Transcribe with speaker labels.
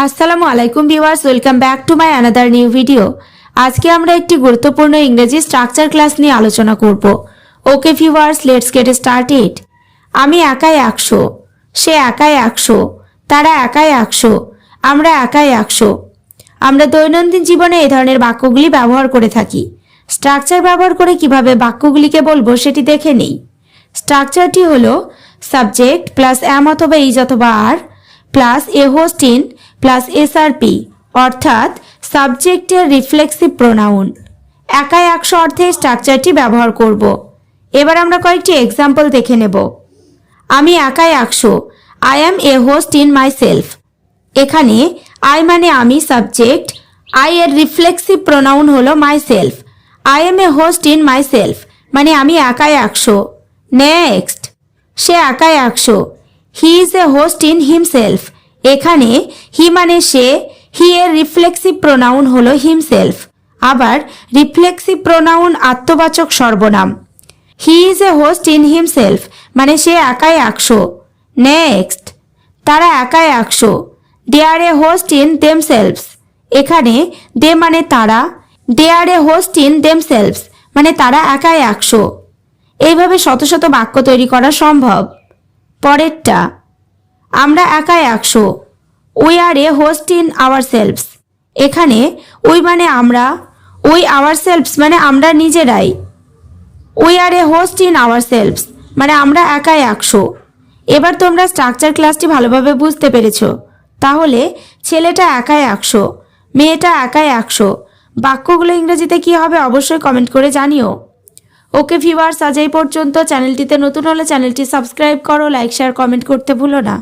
Speaker 1: আসসালামু আলাইকুম viewers, welcome back to my another new video. আজকে আমরা একটি গুরুত্বপূর্ণ ইংরেজি স্ট্রাকচার ক্লাস নিয়ে আলোচনা করব। Okay viewers, let's get started. আমি একাই 100, সে একাই 100, তারা একাই 100, আমরা একাই 100। আমরা দৈনন্দিন জীবনে এই ধরনের বাক্যগুলি ব্যবহার করে থাকি। স্ট্রাকচার ব্যবহার করে কিভাবে বাক্যগুলিকে বলবো সেটি দেখে নিই। স্ট্রাকচারটি হলো সাবজেক্ট প্লাস অ্যাম অথবা ইজ অথবা are plus a host in plus SRP, অর্থাৎ সাবজেক্টের রিফ্লেক্সিভ প্রোনাউন। একাই 100 অর্থে স্ট্রাকচারটি ব্যবহার করব। এবার আমরা কয়েকটি এক্সাম্পল দেখে নেব। আমি একাই 100, I am A host in my self. এখানে আই মানে আমি সাবজেক্ট, আই এর রিফ্লেক্সিভ প্রোনাউন হলো my self. I M A host in my self মানে আমি একাই 100। নেক্সট, সে একাই 100, he is a host in himself. এখানে হি মানে সে, হি এর রিফ্লেক্সিভ প্রোনাউন হলো হিমসেলফ। আবার রিফ্লেক্সিভ প্রোনাউন আত্মবাচক সর্বনাম। He is a host in himself মানে সে একাই 100। নেক্সট, তারা একাই 100, দে আর এ হোস্ট ইন দেমসেলভস। এখানে দে মানে তারা, দে আর এ হোস্ট ইন দেমসেলভস মানে তারা একাই 100। এইভাবে শত শত বাক্য তৈরি করা সম্ভব। পরেরটা, আমরা একাই 100, we are A host in our selves. এখানে উই মানে আমরা, উই আওয়ার সেলভস মানে আমরা নিজেরাই। We are A host in our selves মানে আমরা একাই 100। এবার তোমরা স্ট্রাকচার ক্লাসটি ভালোভাবে বুঝতে পেরেছো। তাহলে ছেলেটা একাই 100, মেয়েটা একাই 100, বাক্যগুলো ইংরেজিতে কি হবে অবশ্যই কমেন্ট করে জানিও। ওকে ভিউয়ার্স, আজ এই পর্যন্ত। চ্যানেলটিতে নতুন হলে চ্যানেলটি সাবস্ক্রাইব করো, লাইক শেয়ার কমেন্ট করতে ভুলো না।